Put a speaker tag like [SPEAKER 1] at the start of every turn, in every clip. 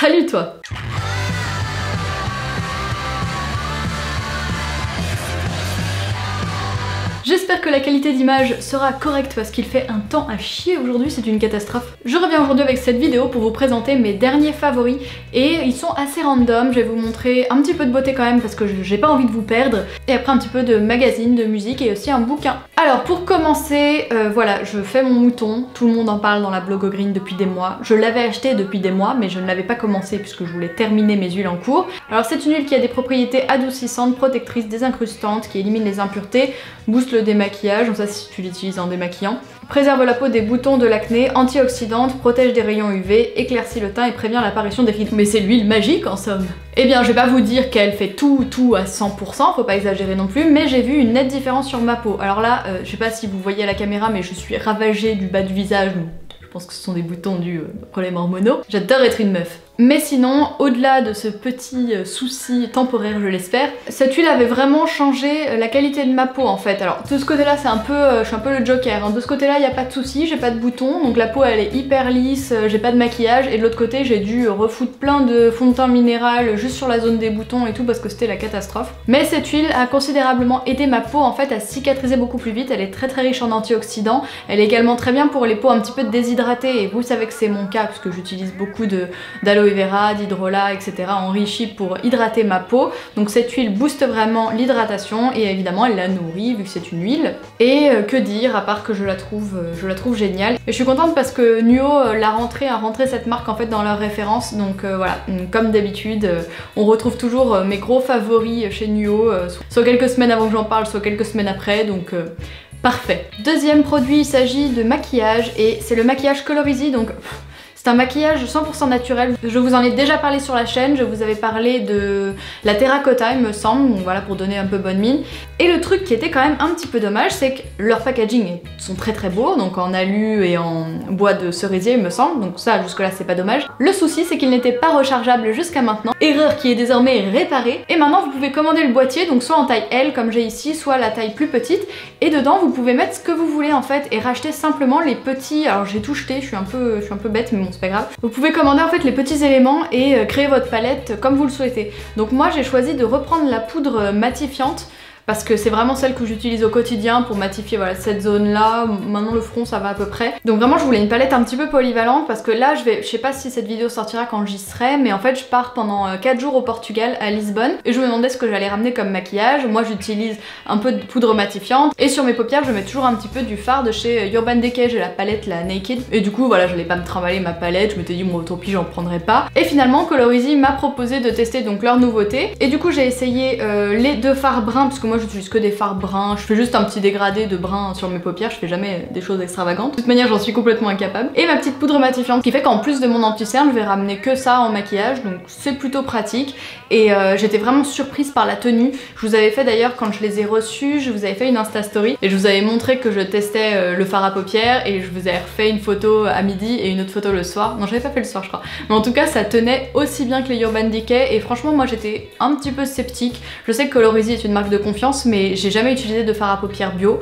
[SPEAKER 1] Salut toi! J'espère que la qualité d'image sera correcte parce qu'il fait un temps à chier aujourd'hui, c'est une catastrophe. Je reviens aujourd'hui avec cette vidéo pour vous présenter mes derniers favoris et ils sont assez random. Je vais vous montrer un petit peu de beauté quand même parce que j'ai pas envie de vous perdre, et après un petit peu de magazine, de musique et aussi un bouquin. Alors pour commencer, voilà, je fais mon mouton, tout le monde en parle dans la Blog au Green depuis des mois. Je l'avais acheté depuis des mois mais je ne l'avais pas commencé puisque je voulais terminer mes huiles en cours. Alors c'est une huile qui a des propriétés adoucissantes, protectrices, désincrustantes, qui élimine les impuretés, booste le démaquillage, donc ça si tu l'utilises en démaquillant, préserve la peau des boutons, de l'acné, antioxydante, protège des rayons UV, éclaircit le teint et prévient l'apparition des rides. Mais c'est l'huile magique en somme. Eh bien je vais pas vous dire qu'elle fait tout à 100%, faut pas exagérer non plus, mais j'ai vu une nette différence sur ma peau. Alors là, je sais pas si vous voyez à la caméra mais je suis ravagée du bas du visage, donc je pense que ce sont des boutons dus aux problèmes hormonaux. J'adore être une meuf. Mais sinon, au-delà de ce petit souci temporaire, je l'espère, cette huile avait vraiment changé la qualité de ma peau en fait. Alors de ce côté-là, c'est un peu, je suis un peu le Joker. Hein. De ce côté-là, il n'y a pas de souci, j'ai pas de boutons, donc la peau elle est hyper lisse, j'ai pas de maquillage. Et de l'autre côté, j'ai dû refoutre plein de fond de teint minéral juste sur la zone des boutons et tout parce que c'était la catastrophe. Mais cette huile a considérablement aidé ma peau en fait à cicatriser beaucoup plus vite. Elle est très riche en antioxydants. Elle est également très bien pour les peaux un petit peu déshydratées. Et vous savez que c'est mon cas puisque j'utilise beaucoup d'aloe vera, d'hydrolat, etc. enrichi pour hydrater ma peau. Donc cette huile booste vraiment l'hydratation et évidemment elle la nourrit vu que c'est une huile. Et que dire à part que je la trouve géniale. Et je suis contente parce que Nuo a rentré cette marque en fait dans leurs références. Donc voilà, comme d'habitude, on retrouve toujours mes gros favoris chez Nuo, soit quelques semaines avant que j'en parle, soit quelques semaines après. Donc parfait. Deuxième produit, il s'agit de maquillage et c'est le maquillage Colorisy. Donc c'est un maquillage 100% naturel. Je vous en ai déjà parlé sur la chaîne, je vous avais parlé de la terracotta il me semble, donc voilà pour donner un peu bonne mine. Et le truc qui était quand même un petit peu dommage, c'est que leur packaging sont très beaux, donc en alu et en bois de cerisier il me semble, donc ça jusque là c'est pas dommage. Le souci c'est qu'il n'était pas rechargeable jusqu'à maintenant, erreur qui est désormais réparée. Et maintenant vous pouvez commander le boîtier, donc soit en taille L comme j'ai ici, soit la taille plus petite. Et dedans vous pouvez mettre ce que vous voulez en fait et racheter simplement les petits, alors j'ai tout jeté, je suis un peu bête mais bon c'est pas grave. Vous pouvez commander en fait les petits éléments et créer votre palette comme vous le souhaitez. Donc moi j'ai choisi de reprendre la poudre matifiante parce que c'est vraiment celle que j'utilise au quotidien pour matifier voilà, cette zone là. Maintenant le front ça va à peu près. Donc vraiment je voulais une palette un petit peu polyvalente parce que là je sais pas si cette vidéo sortira quand j'y serai, mais en fait je pars pendant 4 jours au Portugal à Lisbonne et je me demandais ce que j'allais ramener comme maquillage. Moi j'utilise un peu de poudre matifiante et sur mes paupières je mets toujours un petit peu du fard de chez Urban Decay, j'ai la palette la Naked et du coup voilà j'allais pas me trimballer ma palette, je m'étais dit bon tant pis j'en prendrai pas. Et finalement Colorisy m'a proposé de tester donc leur nouveauté et du coup j'ai essayé les deux fards bruns parce que moi j'utilise que des fards bruns, je fais juste un petit dégradé de brun sur mes paupières, je fais jamais des choses extravagantes. De toute manière j'en suis complètement incapable. Et ma petite poudre matifiante qui fait qu'en plus de mon anti-cerne je vais ramener que ça en maquillage, donc c'est plutôt pratique. Et j'étais vraiment surprise par la tenue. Je vous avais fait d'ailleurs quand je les ai reçus, je vous avais fait une Insta story et je vous avais montré que je testais le fard à paupières et je vous avais refait une photo à midi et une autre photo le soir. Non j'avais pas fait le soir je crois. Mais en tout cas ça tenait aussi bien que les Urban Decay et franchement moi j'étais un petit peu sceptique. Je sais que Colorisy est une marque de confiance mais j'ai jamais utilisé de fard à paupières bio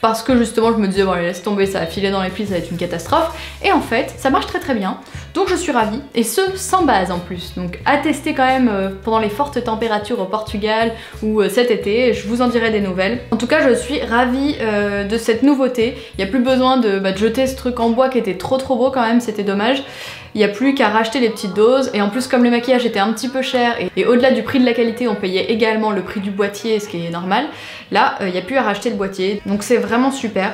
[SPEAKER 1] parce que justement je me disais bon allez laisse tomber, ça va filer dans les plis, ça va être une catastrophe. Et en fait ça marche très bien, donc je suis ravie, et ce sans base en plus, donc à tester quand même pendant les fortes températures au Portugal ou cet été, je vous en dirai des nouvelles. En tout cas je suis ravie de cette nouveauté, il n'y a plus besoin de jeter ce truc en bois qui était trop beau quand même, c'était dommage. Il n'y a plus qu'à racheter les petites doses et en plus comme le maquillage était un petit peu cher et au-delà du prix de la qualité on payait également le prix du boîtier, ce qui est normal, là il n'y a plus à racheter le boîtier, donc c'est vraiment super.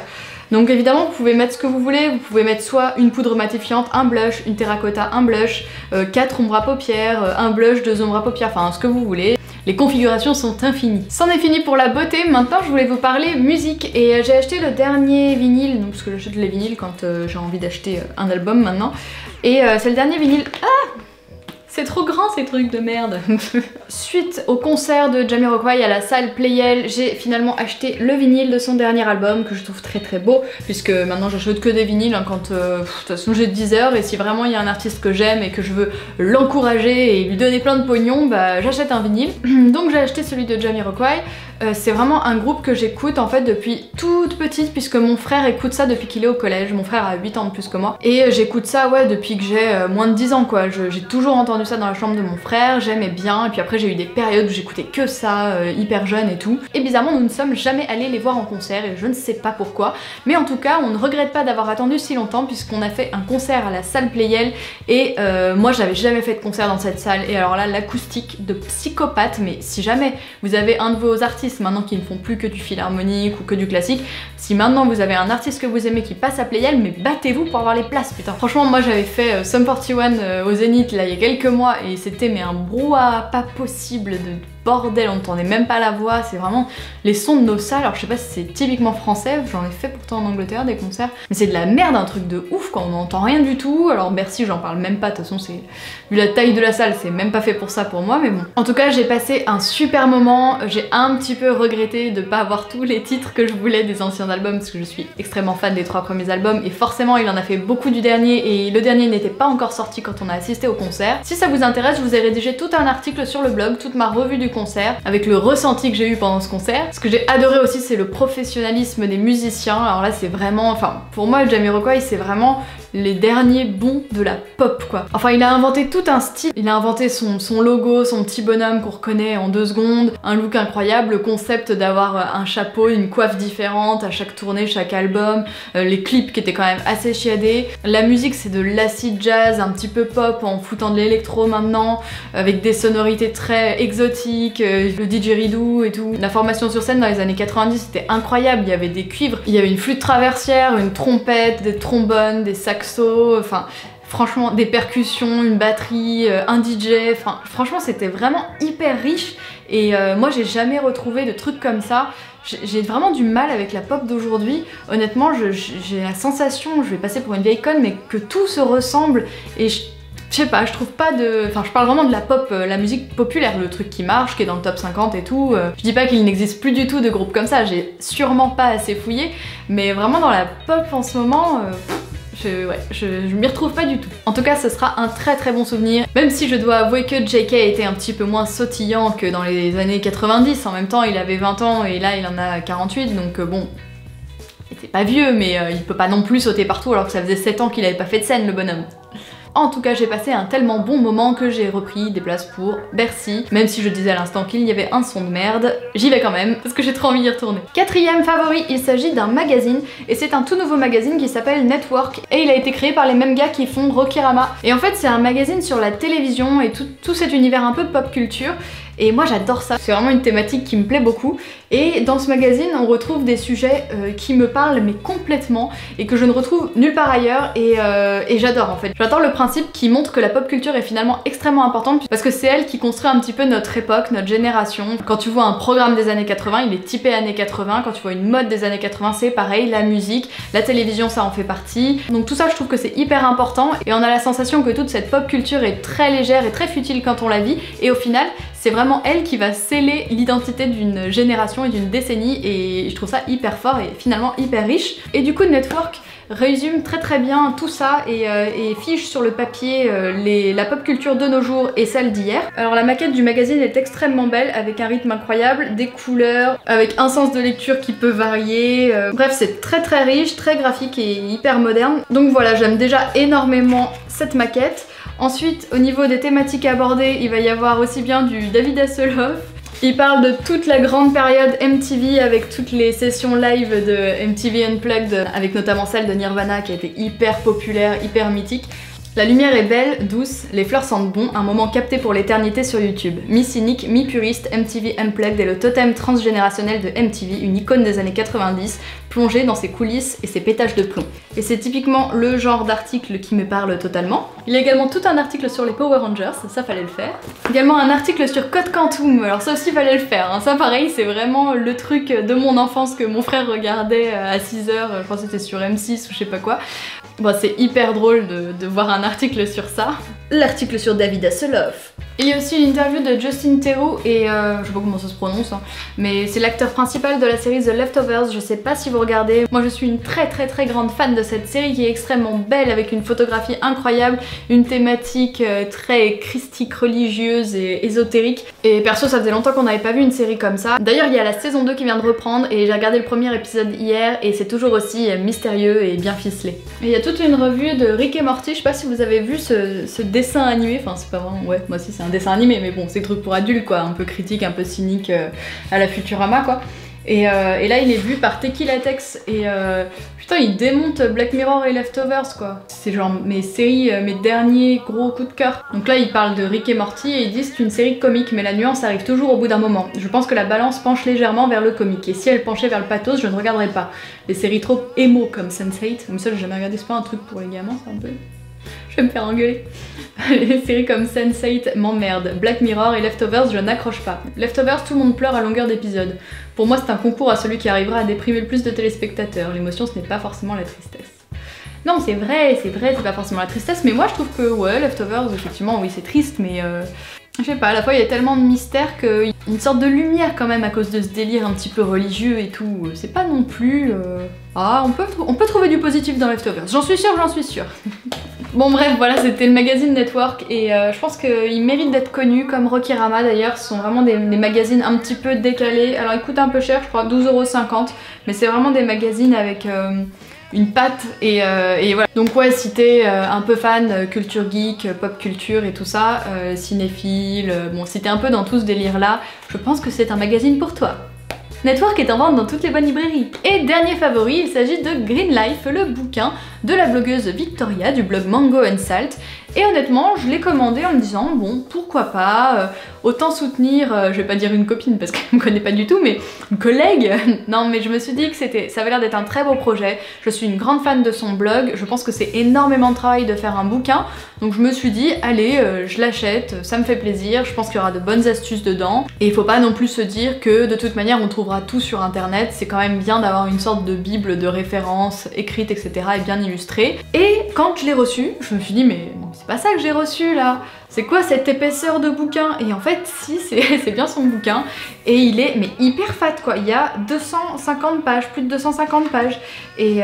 [SPEAKER 1] Donc évidemment vous pouvez mettre ce que vous voulez, vous pouvez mettre soit une poudre matifiante, un blush, une terracotta, un blush, 4 ombres à paupières, un blush, 2 ombres à paupières, enfin ce que vous voulez. Les configurations sont infinies. C'en est fini pour la beauté, maintenant je voulais vous parler musique et j'ai acheté le dernier vinyle, donc, parce que j'achète les vinyles quand j'ai envie d'acheter un album maintenant. Et c'est le dernier vinyle. Ah! C'est trop grand ces trucs de merde. Suite au concert de Jamiroquai à la salle Playel, j'ai finalement acheté le vinyle de son dernier album que je trouve très beau, puisque maintenant j'achète que des vinyles hein, quand de toute façon j'ai 10 heures et si vraiment il y a un artiste que j'aime et que je veux l'encourager et lui donner plein de pognon, bah j'achète un vinyle. Donc j'ai acheté celui de Jamiroquai. C'est vraiment un groupe que j'écoute en fait depuis toute petite, puisque mon frère écoute ça depuis qu'il est au collège. Mon frère a 8 ans de plus que moi. Et j'écoute ça ouais depuis que j'ai moins de 10 ans quoi. J'ai toujours entendu ça dans la chambre de mon frère, j'aimais bien. Et puis après j'ai eu des périodes où j'écoutais que ça, hyper jeune et tout. Et bizarrement nous ne sommes jamais allés les voir en concert et je ne sais pas pourquoi. Mais en tout cas on ne regrette pas d'avoir attendu si longtemps, puisqu'on a fait un concert à la salle Playel. Et moi j'avais jamais fait de concert dans cette salle. Et alors là l'acoustique de psychopathe. Mais si jamais vous avez un de vos artistes maintenant qui ne font plus que du philharmonique ou que du classique, si maintenant vous avez un artiste que vous aimez qui passe à Playel, mais battez-vous pour avoir les places putain. Franchement moi j'avais fait Sum 41 au Zénith là il y a quelques mois et c'était mais un brouhaha pas possible de bordel, on n'entendait même pas la voix, c'est vraiment les sons de nos salles. Alors je sais pas si c'est typiquement français, j'en ai fait pourtant en Angleterre des concerts, mais c'est de la merde, un truc de ouf quoi, on n'entend rien du tout. Alors Bercy j'en parle même pas, de toute façon c'est vu la taille de la salle c'est même pas fait pour ça pour moi, mais bon. En tout cas j'ai passé un super moment, j'ai un petit peu regretté de pas avoir tous les titres que je voulais des anciens albums parce que je suis extrêmement fan des 3 premiers albums et forcément il en a fait beaucoup du dernier et le dernier n'était pas encore sorti quand on a assisté au concert. Si ça vous intéresse, je vous ai rédigé tout un article sur le blog, toute ma revue du concert, avec le ressenti que j'ai eu pendant ce concert. Ce que j'ai adoré aussi c'est le professionnalisme des musiciens. Alors là c'est vraiment, enfin pour moi Jamiroquai c'est vraiment les derniers bons de la pop quoi. Enfin il a inventé tout un style, il a inventé son logo, son petit bonhomme qu'on reconnaît en 2 secondes, un look incroyable, le concept d'avoir un chapeau, une coiffe différente à chaque tournée, chaque album, les clips qui étaient quand même assez chiadés. La musique c'est de l'acid jazz, un petit peu pop en foutant de l'électro maintenant, avec des sonorités très exotiques, le didgeridoo et tout. La formation sur scène dans les années 90 c'était incroyable, il y avait des cuivres, il y avait une flûte traversière, une trompette, des trombones, des saxos, enfin franchement des percussions, une batterie, un DJ, enfin franchement c'était vraiment hyper riche et moi j'ai jamais retrouvé de trucs comme ça. J'ai vraiment du mal avec la pop d'aujourd'hui, honnêtement j'ai la sensation, je vais passer pour une vieille conne, mais que tout se ressemble et je sais pas, je trouve pas de... Enfin je parle vraiment de la pop, la musique populaire, le truc qui marche, qui est dans le top 50 et tout. Je dis pas qu'il n'existe plus du tout de groupes comme ça, j'ai sûrement pas assez fouillé, mais vraiment dans la pop en ce moment... je m'y retrouve pas du tout. En tout cas, ce sera un très très bon souvenir, même si je dois avouer que JK était un petit peu moins sautillant que dans les années 90. En même temps, il avait 20 ans et là, il en a 48, donc bon, il était pas vieux, mais il peut pas non plus sauter partout alors que ça faisait 7 ans qu'il avait pas fait de scène, le bonhomme. En tout cas j'ai passé un tellement bon moment que j'ai repris des places pour Bercy, même si je disais à l'instant qu'il y avait un son de merde, j'y vais quand même parce que j'ai trop envie d'y retourner. 4e favori, il s'agit d'un magazine et c'est un tout nouveau magazine qui s'appelle Network et il a été créé par les mêmes gars qui font Rokirama. Et en fait c'est un magazine sur la télévision et tout cet univers un peu pop culture. Et moi j'adore ça, c'est vraiment une thématique qui me plaît beaucoup. Et dans ce magazine on retrouve des sujets qui me parlent mais complètement et que je ne retrouve nulle part ailleurs et j'adore en fait. J'adore le principe qui montre que la pop culture est finalement extrêmement importante parce que c'est elle qui construit un petit peu notre époque, notre génération. Quand tu vois un programme des années 80, il est typé années 80, quand tu vois une mode des années 80 c'est pareil, la musique, la télévision ça en fait partie. Donc tout ça je trouve que c'est hyper important et on a la sensation que toute cette pop culture est très légère et très futile quand on la vit et au final c'est vraiment elle qui va sceller l'identité d'une génération et d'une décennie et je trouve ça hyper fort et finalement hyper riche. Et du coup Network résume très très bien tout ça et fiche sur le papier la pop culture de nos jours et celle d'hier. Alors la maquette du magazine est extrêmement belle avec un rythme incroyable, des couleurs, avec un sens de lecture qui peut varier. Bref c'est très très riche, très graphique et hyper moderne. Donc voilà, j'aime déjà énormément cette maquette. Ensuite, au niveau des thématiques abordées, il va y avoir aussi bien du David Hasselhoff. Il parle de toute la grande période MTV avec toutes les sessions live de MTV Unplugged, avec notamment celle de Nirvana qui a été hyper populaire, hyper mythique. La lumière est belle, douce, les fleurs sentent bon, un moment capté pour l'éternité sur YouTube. Mi-cynique, mi-puriste, MTV Unplugged est le totem transgénérationnel de MTV, une icône des années 90, plongée dans ses coulisses et ses pétages de plomb. Et c'est typiquement le genre d'article qui me parle totalement. Il y a également tout un article sur les Power Rangers, ça fallait le faire. Également un article sur Code Quantum, alors ça aussi fallait le faire, hein. Ça pareil c'est vraiment le truc de mon enfance que mon frère regardait à 6h, je crois que c'était sur M6 ou je sais pas quoi. Bon, c'est hyper drôle de voir un article sur ça. l'article sur David Hasselhoff. Il y a aussi une interview de Justin Theroux et je sais pas comment ça se prononce, hein, mais c'est l'acteur principal de la série The Leftovers, je sais pas si vous regardez. Moi je suis une très grande fan de cette série qui est extrêmement belle avec une photographie incroyable, une thématique très christique, religieuse et ésotérique. Et perso ça faisait longtemps qu'on n'avait pas vu une série comme ça. D'ailleurs il y a la saison 2 qui vient de reprendre et j'ai regardé le premier épisode hier et c'est toujours aussi mystérieux et bien ficelé. Et il y a toute une revue de Rick et Morty, je sais pas si vous avez vu ce dessin animé, enfin c'est pas vraiment, ouais moi aussi c'est un dessin animé mais bon c'est le truc pour adultes quoi, un peu critique, un peu cynique à la Futurama quoi. Et là il est vu par Teki Latex et putain il démonte Black Mirror et Leftovers quoi. C'est genre mes séries, mes derniers gros coups de cœur. Donc là il parle de Rick et Morty et il dit c'est une série comique mais la nuance arrive toujours au bout d'un moment. Je pense que la balance penche légèrement vers le comique et si elle penchait vers le pathos je ne regarderais pas. Les séries trop émo comme Sense8, comme ça j'ai jamais regardé, c'est pas un truc pour les gamins ça un peu... Je vais me faire engueuler. Les séries comme Sense8 m'emmerdent. Black Mirror et Leftovers, je n'accroche pas. Leftovers, tout le monde pleure à longueur d'épisode. Pour moi, c'est un concours à celui qui arrivera à déprimer le plus de téléspectateurs. L'émotion, ce n'est pas forcément la tristesse. Non, c'est vrai, c'est pas forcément la tristesse, mais moi je trouve que, ouais, Leftovers, effectivement, oui, c'est triste, mais je sais pas, à la fois il y a tellement de mystère qu'il y a une sorte de lumière quand même à cause de ce délire un petit peu religieux et tout. C'est pas non plus... Ah, on peut trouver du positif dans Leftovers, j'en suis sûre. Bon bref, voilà, c'était le magazine Network et je pense qu'ils méritent d'être connus comme Rokirama d'ailleurs, ce sont vraiment des magazines un petit peu décalés. Alors ils coûtent un peu cher, je crois 12,50 €, mais c'est vraiment des magazines avec une patte et voilà. Donc ouais, si t'es un peu fan culture geek, pop culture et tout ça, cinéphile, bon si t'es un peu dans tout ce délire là, je pense que c'est un magazine pour toi. Network est en vente dans toutes les bonnes librairies. Et dernier favori, il s'agit de Green Life, le bouquin de la blogueuse Victoria du blog Mango and Salt. Et honnêtement, je l'ai commandé en me disant, bon, pourquoi pas, autant soutenir, je vais pas dire une copine parce qu'elle me connaît pas du tout, mais une collègue. Non, mais je me suis dit que ça avait l'air d'être un très beau projet. Je suis une grande fan de son blog, je pense que c'est énormément de travail de faire un bouquin. Donc je me suis dit, allez, je l'achète, ça me fait plaisir, je pense qu'il y aura de bonnes astuces dedans. Et il faut pas non plus se dire que de toute manière on trouvera tout sur internet, c'est quand même bien d'avoir une sorte de bible de références écrites, etc. et bien illustrée. Et quand je l'ai reçu, je me suis dit, mais c'est pas ça que j'ai reçu là, c'est quoi cette épaisseur de bouquin? Et en fait si, c'est bien son bouquin et il est mais hyper fat quoi, il y a 250 pages, plus de 250 pages et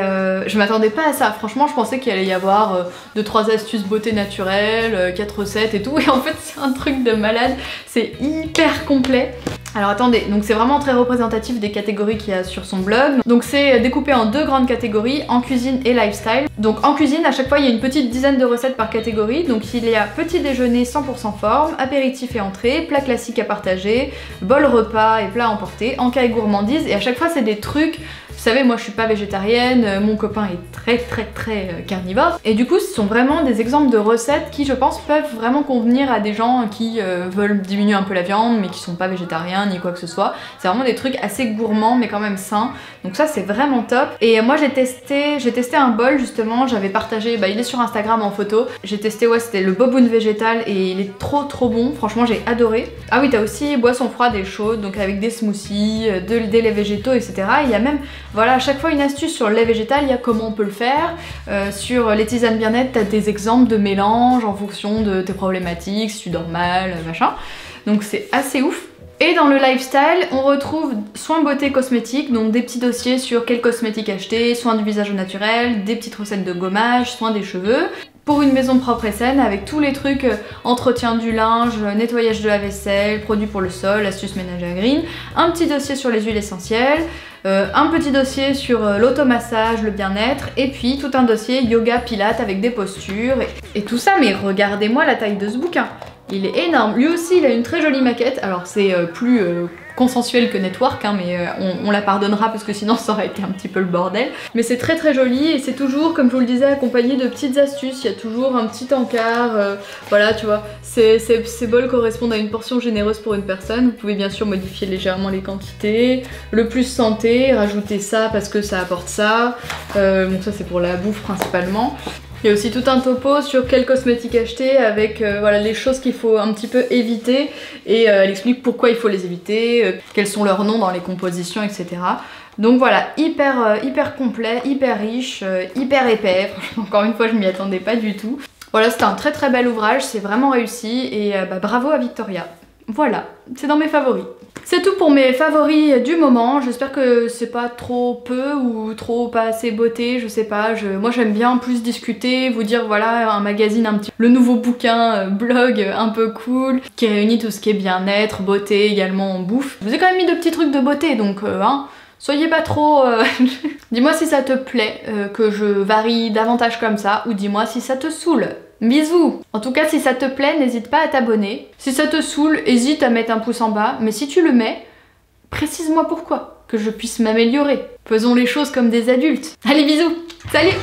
[SPEAKER 1] je m'attendais pas à ça, franchement je pensais qu'il allait y avoir 2-3 astuces beauté naturelle, 4 recettes et tout et en fait c'est un truc de malade, c'est hyper complet. Alors attendez, donc c'est vraiment très représentatif des catégories qu'il y a sur son blog. Donc c'est découpé en deux grandes catégories, en cuisine et lifestyle. Donc en cuisine, à chaque fois il y a une petite dizaine de recettes par catégorie. Donc il y a petit déjeuner 100% forme, apéritif et entrée, plat classique à partager, bol repas et plat à emporter, encas et gourmandise. Et à chaque fois c'est des trucs... Vous savez, moi je suis pas végétarienne, mon copain est très carnivore. Et du coup, ce sont vraiment des exemples de recettes qui, je pense, peuvent vraiment convenir à des gens qui veulent diminuer un peu la viande, mais qui sont pas végétariens ni quoi que ce soit. C'est vraiment des trucs assez gourmands, mais quand même sains. Donc ça, c'est vraiment top. Et moi, j'ai testé un bol, justement, j'avais partagé, bah il est sur Instagram en photo. J'ai testé, ouais, c'était le boboon végétal et il est trop bon. Franchement, j'ai adoré. Ah oui, t'as aussi boisson froide et chaude, donc avec des smoothies, des laits végétaux, etc. Il y a même... Voilà, à chaque fois une astuce sur le lait végétal, il y a comment on peut le faire. Sur les tisanes bien-être, t'as des exemples de mélange en fonction de tes problématiques, si tu dors mal, machin. Donc c'est assez ouf. Et dans le lifestyle, on retrouve soins beauté cosmétiques, donc des petits dossiers sur quels cosmétiques acheter, soins du visage au naturel, des petites recettes de gommage, soins des cheveux. Pour une maison propre et saine avec tous les trucs entretien du linge, nettoyage de la vaisselle, produits pour le sol, astuces ménagères green, un petit dossier sur les huiles essentielles, un petit dossier sur l'automassage, le bien-être et puis tout un dossier yoga pilates avec des postures et tout ça. Mais regardez-moi la taille de ce bouquin, il est énorme. Lui aussi il a une très jolie maquette, alors c'est plus consensuel que Network, hein, mais on la pardonnera parce que sinon ça aurait été un petit peu le bordel. Mais c'est très joli et c'est toujours, comme je vous le disais, accompagné de petites astuces. Il y a toujours un petit encart, voilà, tu vois. Ces bols correspondent à une portion généreuse pour une personne. Vous pouvez bien sûr modifier légèrement les quantités. Le plus santé, rajouter ça parce que ça apporte ça. Donc ça c'est pour la bouffe principalement. Il y a aussi tout un topo sur quels cosmétiques acheter avec voilà, les choses qu'il faut un petit peu éviter et elle explique pourquoi il faut les éviter, quels sont leurs noms dans les compositions, etc. Donc voilà, hyper complet, hyper riche, hyper épais. Franchement, encore une fois, je m'y attendais pas du tout. Voilà, c'était un très très bel ouvrage, c'est vraiment réussi et bravo à Victoria. Voilà, c'est dans mes favoris. C'est tout pour mes favoris du moment, j'espère que c'est pas trop peu ou trop pas assez beauté, je sais pas, moi j'aime bien plus discuter, vous dire voilà un magazine un petit... Le nouveau bouquin, blog un peu cool, qui réunit tout ce qui est bien-être, beauté également en bouffe. Je vous ai quand même mis de petits trucs de beauté donc soyez pas trop... Dis-moi si ça te plaît que je varie davantage comme ça ou dis-moi si ça te saoule. Bisous! En tout cas, si ça te plaît, n'hésite pas à t'abonner. Si ça te saoule, hésite à mettre un pouce en bas. Mais si tu le mets, précise-moi pourquoi, que je puisse m'améliorer. Faisons les choses comme des adultes. Allez, bisous! Salut!